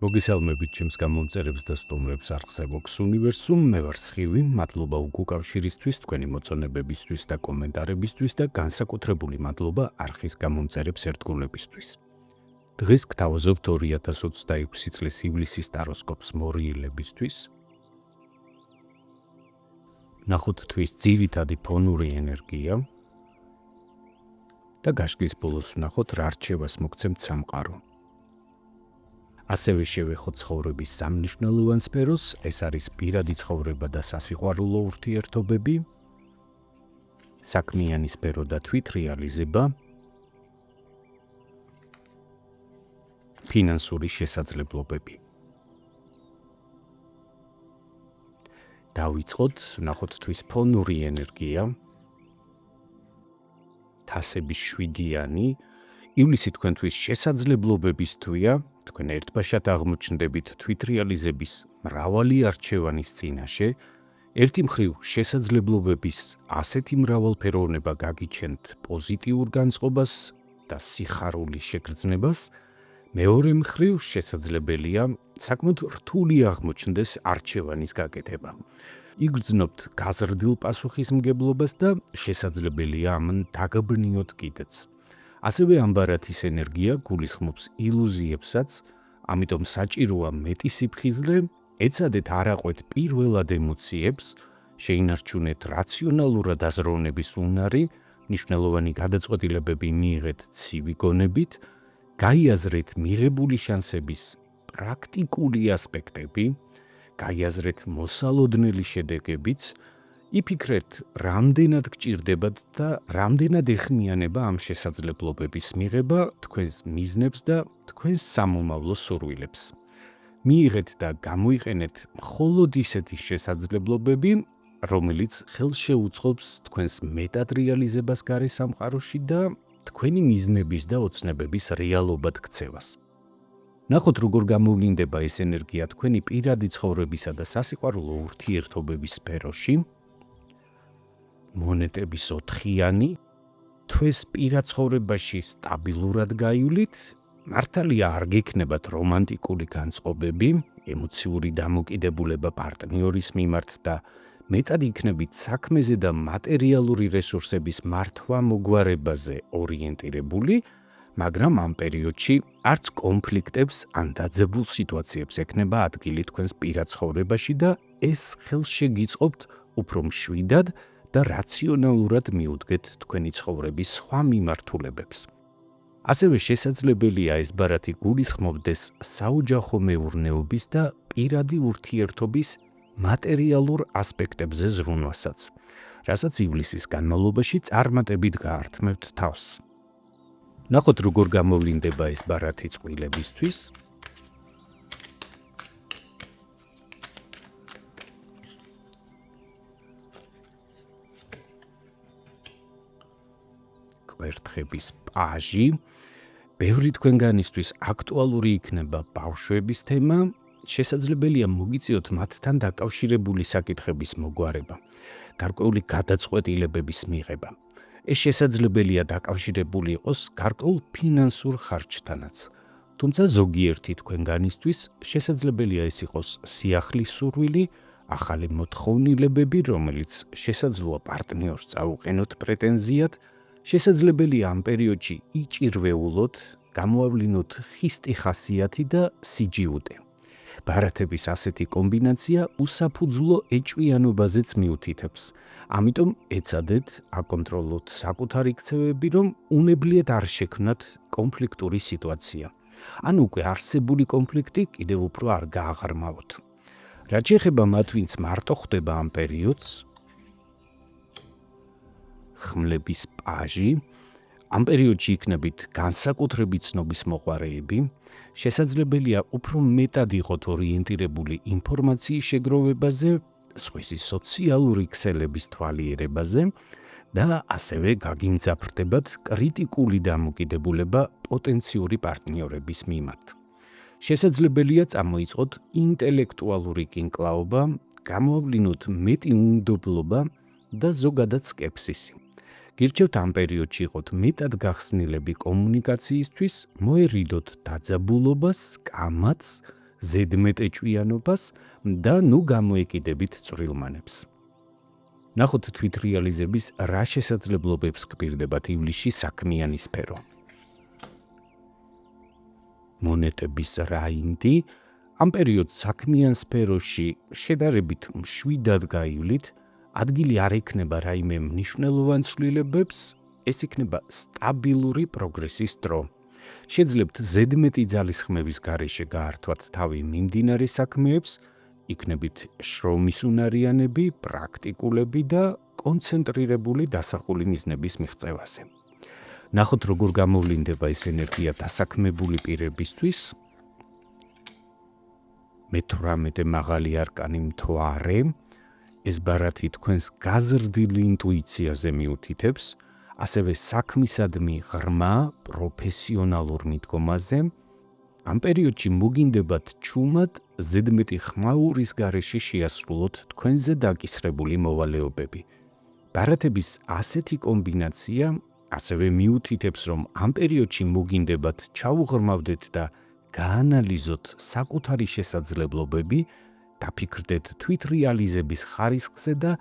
მოგესალმებით ჩემს გამომწერებს და სტუმრებს არხზე Vox Universum, მე ვარ სხივი, მადლობა უკავშირისთვის, თქვენი მოწონებებისთვის და კომენტარებისთვის და განსაკუთრებული მადლობა არხის გამომწერებს ერთგულებისთვის. დღეს გთავაზობთ 2026 წლის ივლისის ტაროსკოპს მორიელებისთვის. ნახოთ თვის ძირითადი ფონური ენერგია და გაშლის ბოლოს ვნახოთ რა რჩევას მოგცემთ სამყარო. ასევე შევეხოთ ცხოვრების სამნიშნელოვან სფეროს, ეს არის პირადი ცხოვრება და სასიყვარულო ურთიერთობები, საქმიანი სფერო და თვითრეალიზება, ფინანსური შესაძლებლობები. დავიწყოთ, ვნახოთ თვის ფონური ენერგია, თასების 7-იანი, ივლისი თქვენთვის შესაძლებლობების თვია, თქვენ ერთბაშად აღმოჩნდებით თვითრეალიზების მრავალი არჩევანის წინაშე, ერთი მხრივ შესაძლებლობების ასეთი მრავალფეროვნება გაგიჩენთ პოზიტიურ განწყობას და სიხარულის შეგრძნებას, მეორე მხრივ შესაძლებელია საკმაოდ რთული აღმოჩნდეს არჩევანის გაკეთება. იგრძნობთ გაზრდილ პასუხისმგებლობას და შესაძლებელია ამან დაგაბნიოთ კიდეც. ასევე ამ ბარათის ენერგია გულისხმობს ილუზიებსაც, ამიტომ საჭიროა მეტი სიფხიზლე, ეცადეთ არ აყვეთ პირველად ემოციებს, შეინარჩუნეთ რაციონალურად აზროვნების უნარი, მნიშვნელოვანი გადაწყვეტილებები მიიღეთ ცივი გონებით, გაიაზრეთ მიღებული შანსების პრაქტიკული ასპექტები, გაიაზრეთ მოსალოდნელი შედეგებიც, იფიქრეთ, რამდენად გჭირდებათ და რამდენად ეხმიანება ამ შესაძლებლობების მიღება თქვენს მიზნებს და თქვენს სამომავლო სურვილებს. მიიღეთ და გამოიყენეთ მხოლოდ ისეთი შესაძლებლობები, რომელიც ხელს შეუწყობს თქვენს მეტად რეალიზებას გარე სამყაროში და თქვენი მიზნების და ოცნებების რეალობად ქცევას. ნახოთ, როგორ გამოვლინდება ეს ენერგია თქვენი პირადი ცხოვრებისა და სასიყვარულო ურთიერთობების სფეროში. მონეტების 4-იანი, თვეს პირად ცხოვრებაში სტაბილურად გაივლით, მართალია არ გექნებათ რომანტიკული განწყობები, ემოციური დამოკიდებულება პარტნიორის მიმართ და მეტად იქნებით საქმეზე და მატერიალური რესურსების მართვა-მოგვარებაზე ორიენტირებული, მაგრამ ამ პერიოდში არც კონფლიქტებს ან დაძაბულ სიტუაციებს ექნება ადგილი თქვენს პირად ცხოვრებაში და ეს ხელს შეგიწყობთ უფრო მშვიდად და რაციონალურად მიუდგეთ თქვენი ცხოვრების სხვა მიმართულებებს. ასევე შესაძლებელია ეს ბარათი გულისხმობდეს საოჯახო მეურნეობის და პირადი ურთიერთობის მატერიალურ ასპექტებზე ზრუნვასაც, რასაც ივლისის განმავლობაში წარმატებით გაართმევთ თავს. ნახოთ, როგორ გამოვლინდება ეს ბარათი წყვილებისთვის. კვერთხების პაჟი, ბევრი თქვენგანისთვის აქტუალური იქნება ბავშვების თემა, შესაძლებელია მოგიწიოთ მათთან დაკავშირებული საკითხების მოგვარება, გარკვეული გადაწყვეტილებების მიღება. ეს შესაძლებელია დაკავშირებული იყოს გარკვეულ ფინანსურ ხარჯთანაც. თუმცა ზოგიერთი თქვენგანისთვის შესაძლებელია ეს იყოს სიახლის სურვილი, ახალი მოთხოვნილებები, რომელიც შესაძლოა პარტნიორს წაუყენოთ პრეტენზიად, შესაძლებელია ამ პერიოდში იჭირვეულოთ, გამოავლინოთ ხისტი ხასიათი და სიჯიუტე. ბარათების ასეთი კომბინაცია უსაფუძვლო ეჭვიანობაზეც მიუთითებს, ამიტომ ეცადეთ აკონტროლოთ საკუთარი ქცევები, რომ უნებლიეთ არ შექმნათ კონფლიქტური სიტუაცია. ან უკვე არსებული კონფლიქტი კიდევ უფრო არ გააღრმავოთ. რაც შეეხება მათ, ვინც მარტო ხვდება ამ პერიოდს, ხმლების პაჟი, ამ პერიოდში იქნებით განსაკუთრებით ცნობის მოყვარეები, შესაძლებელია უფრო მეტად იყოთ ორიენტირებული ინფორმაციის შეგროვებაზე, სხვისი სოციალური ქსელების თვალიერებაზე და ასევე გაგიმძაფრდებათ კრიტიკული დამოკიდებულება პოტენციური პარტნიორების მიმართ. შესაძლებელია წამოიწყოთ ინტელექტუალური კინკლაობა, გამოავლინოთ მეტი უნდობლობა და ზოგადად სკეპსისი. გირჩევთ ამ პერიოდში იყოთ მეტად გახსნილები კომუნიკაციისთვის, მოერიდოთ დაძაბულობას, კამათს, ზედმეტეჭვიანობას და გამოეკიდებით წვრილმანებს. ნახოთ თვითრეალიზების რა შესაძლებლობებს გპირდებათ ივლისში საქმიანი სფერო. მონეტების რაინდი ამ პერიოდს საქმიან სფეროში შედარებით მშვიდად გაივლით, ადგილი არ ექნება რაიმე მნიშვნელოვან ცვლილებებს, ეს იქნება სტაბილური პროგრესის დრო. შეძლებთ ზედმეტი ძალისხმევის გარეშე გაართვათ თავი მიმდინარე საქმეებს, იქნებით შრომის უნარიანები, პრაქტიკულები და კონცენტრირებული დასახული მიზნების მიღწევაზე. ნახოთ როგორ გამოვლინდება ეს ენერგია დასაქმებული პირებისთვის. მე-18 მაღალი არკანი მთვარე, ეს ბარათი თქვენს გაზრდილი ინტუიციაზე მიუთითებს, ასევე საქმისადმი ღრმა პროფესიონალურ მიდგომაზე. ამ პერიოდში მოგინდებათ ჩუმად ზედმეტი ხმაურის გარეშე შეასრულოთ თქვენზე დაკისრებული მოვალეობები. ბარათების ასეთი კომბინაცია ასევე მიუთითებს, რომ ამ პერიოდში მოგინდებათ ჩაუღრმავდეთ და გაანალიზოთ საკუთარი შესაძლებლობები, დაფიქრდეთ თვითრეალიზების ხარისხზე და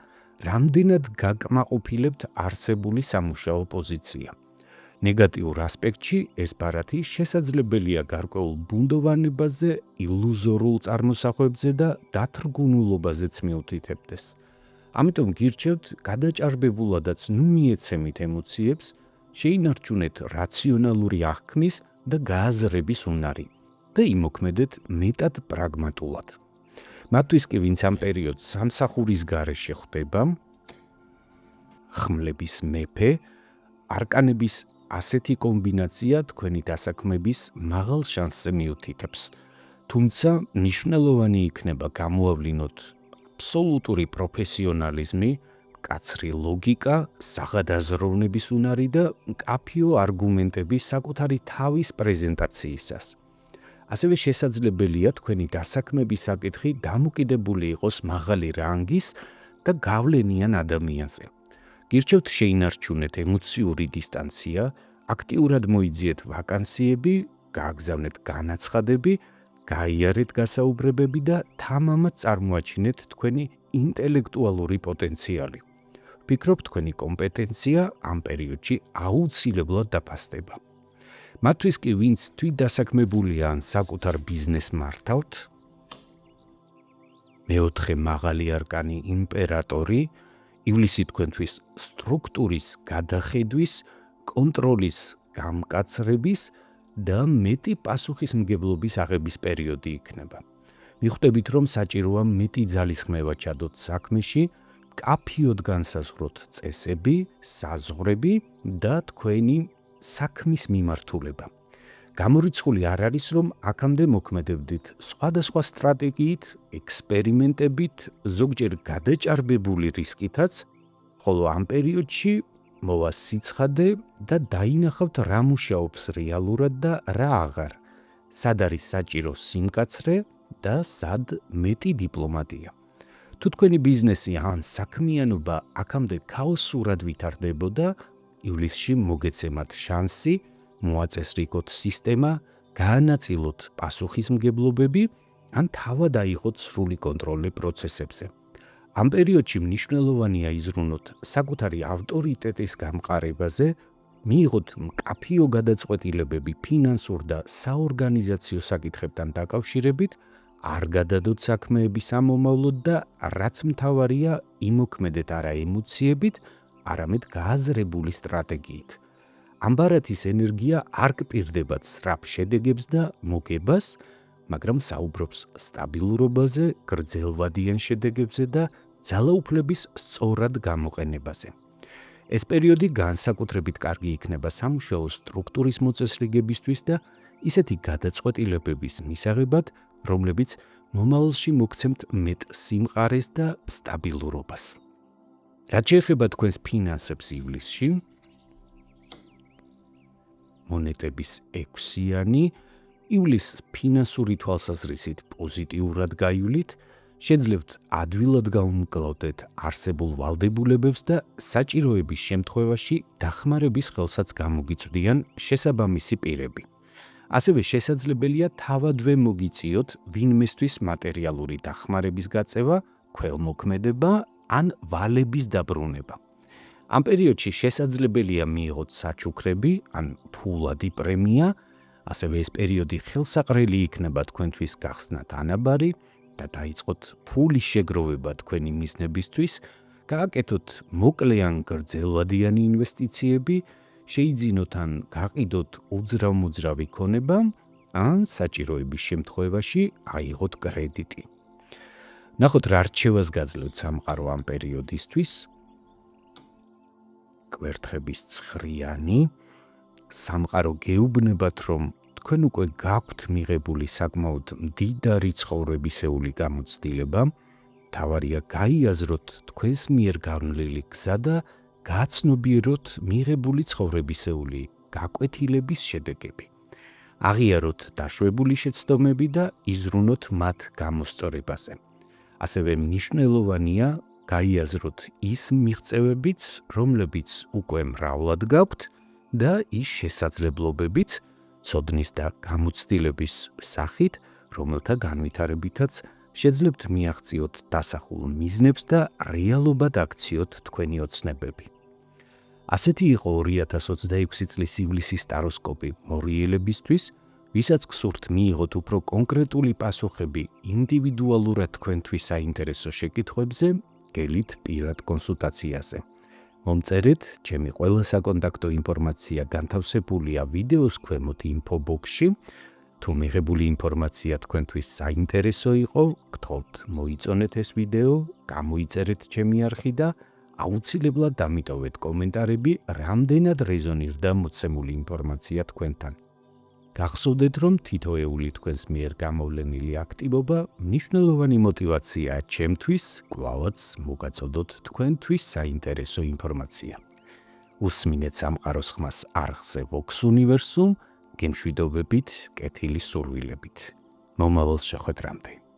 რამდენად გაკმაყოფილებთ არსებული სამუშაო პოზიცია. ნეგატიურ ასპექტში ეს ბარათი შესაძლებელია გარკვეულ ბუნდოვანებაზე, ილუზორულ წარმოსახვებზე და დათრგუნულობაზეც მიუთითებდეს. ამიტომ გირჩევთ გადაჭარბებულადაც მიეცემით ემოციებს, შეინარჩუნეთ რაციონალური აღქმის და გააზრების უნარი და იმოქმედეთ მეტად პრაგმატულად. მათთვის კი, ვინც ამ პერიოდს სამსახურის გარეშე ხვდება, ხმლების მეფე, არკანების ასეთი კომბინაცია თქვენი დასაქმების მაღალ შანსზე მიუთითებს. თუმცა მნიშვნელოვანი იქნება გამოავლინოთ აბსოლუტური პროფესიონალიზმი, მკაცრი ლოგიკა, საღადაზროვნების უნარი და მკაფიო არგუმენტები საკუთარი თავის პრეზენტაციისას. ასევე შესაძლებელია თქვენი დასაქმების საკითხი დამოკიდებული იყოს მაღალი რანგის და გავლენიან ადამიანზე. გირჩევთ შეინარჩუნეთ ემოციური დისტანცია, აქტიურად მოიძიეთ ვაკანსიები, გააგზავნეთ განაცხადები, გაიარეთ გასაუბრებები და თამამად წარმოაჩინეთ თქვენი ინტელექტუალური პოტენციალი. ვფიქრობ, თქვენი კომპეტენცია ამ პერიოდში აუცილებლად დაფასდება. მათთვის კი, ვინც თვითდასაქმებულია ან საკუთარ ბიზნესს მართავთ, მე-4 მაღალი არკანი იმპერატორი, ივლისი თქვენთვის სტრუქტურის გადახედვის, კონტროლის გამკაცრების და მეტი პასუხისმგებლობის აღების პერიოდი იქნება. მიხვდებით, რომ საჭიროა მეტი ძალისხმევა ჩადოთ საქმეში, მკაფიოდ განსაზღვროთ წესები, საზღვრები და თქვენი საქმის მიმართულება. გამორიცხული არ არის, რომ აქამდე მოქმედებდით სხვადასხვა სტრატეგიით, ექსპერიმენტებით, ზოგჯერ გადაჭარბებული რისკითაც, ხოლო ამ პერიოდში მოვა სიცხადე და დაინახავთ რა მუშაობს რეალურად და რა აღარ, სად არის საჭირო სიმკაცრე და სად მეტი დიპლომატია. თუ თქვენი ბიზნესი ან საქმიანობა აქამდე ქაოსურად ვითარდებოდა, ივლისში მოგეცემათ შანსი, მოაწესრიგოთ სისტემა, გაანაწილოთ პასუხისმგებლობები, ან თავად აიღოთ სრული კონტროლი პროცესებზე. ამ პერიოდში მნიშვნელოვანია იზრუნოთ საკუთარი ავტორიტეტის გამყარებაზე, მიიღოთ მკაფიო გადაწყვეტილებები ფინანსურ და საორგანიზაციო საკითხებთან დაკავშირებით, არ გადადოთ საქმეების ამომავლოდ და რაც მთავარია, იმოქმედეთ არა ემოციებით, არამედ გააზრებული სტრატეგიით. ამ ბარათის ენერგია არ გპირდებათ სწრაფ შედეგებს და მოგებას, მაგრამ საუბრობს სტაბილურობაზე, გრძელვადიან შედეგებზე და ძალაუფლების სწორად გამოყენებაზე. ეს პერიოდი განსაკუთრებით კარგი იქნება სამუშაო სტრუქტურის მოწესრიგებისთვის და ისეთი გადაწყვეტილებების მისაღებად, რომლებიც მომავალში მოგცემთ მეტ სიმყარეს და სტაბილურობას. რაც შეეხება თქვენს ფინანსებს ივლისში, მონეტების 6-იანი, ივლისს ფინანსური თვალსაზრისით პოზიტიურად გაივლით, შეძლებთ ადვილად გაუმკლავდეთ არსებულ ვალდებულებებს და საჭიროების შემთხვევაში დახმარების ხელსაც გამოგიწვდიან შესაბამისი პირები. ასევე შესაძლებელია თავადვე მოგიწიოთ ვინმესთვის მატერიალური დახმარების გაწევა, ქველმოქმედება ან ვალების დაბრუნება. ამ პერიოდში შესაძლებელია მიიღოთ საჩუქრები ან ფულადი პრემია, ასევე ეს პერიოდი ხელსაყრელი იქნება თქვენთვის გახსნათ ანაბარი და დაიწყოთ ფულის შეგროვება თქვენი მიზნებისთვის, გააკეთოთ მოკლე ან გრძელვადიანი ინვესტიციები, შეიძინოთ ან გაყიდოთ უძრავ-მოძრავი ქონება, ან საჭიროების შემთხვევაში აიღოთ კრედიტი. ნახოთ რა რჩევას გაძლევთ სამყარო ამ პერიოდისთვის. კვერთხების ცხრიანი. სამყარო გეუბნებათ, რომ თქვენ უკვე გაქვთ მიღებული საკმაოდ მდიდარი ცხოვრებისეული გამოცდილება, თავარია გაიაზროთ თქვენს მიერ განვლილი გზა და გაცნობიეროთ მიღებული ცხოვრებისეული გაკვეთილების შედეგები. აღიაროთ დაშვებული შეცდომები და იზრუნოთ მათ გამოსწორებაზე. ასევე მნიშვნელოვანია გაიაზროთ ის მიღწევებიც, რომლებიც უკვე მრავლად გაქვთ და ის შესაძლებლობებიც ცოდნის და გამოცდილების სახით, რომელთა განვითარებითაც შეძლებთ მიაღწიოთ დასახულ მიზნებს და რეალობად აქციოთ თქვენი ოცნებები. ასეთი იყო 2026 წლის ივლისის ტაროსკოპი მორიელებისთვის, ვისაც გსურთ მიიღოთ უფრო კონკრეტული პასუხები ინდივიდუალურად თქვენთვის საინტერესო შეკითხვებზე, გელით პირად კონსულტაციაზე. მომწერეთ, ჩემი ყველა საკონტაქტო ინფორმაცია განთავსებულია ვიდეოს ქვემოთ info box-ში. თუ მიღებული ინფორმაცია თქვენთვის საინტერესო იყო, გთხოვთ მოიწონეთ ეს ვიდეო, გამოიწერეთ ჩემი არხი და აუცილებლად დამიტოვეთ კომენტარები, რამდენად რეზონირდა მოცემული ინფორმაცია თქვენთან. გახსოვდეთ, რომ თითოეული თქვენს მიერ გამოვლენილი აქტივობა მნიშვნელოვანი მოტივაციაა ჩემთვის, კვლავაც მოგაწოდოთ თქვენთვის საინტერესო ინფორმაცია. უსმინეთ სამყაროს ხმას არხზე Vox Universum, გემშვიდობებით, კეთილი სურვილებით. მომავალ შეხვედრამდე.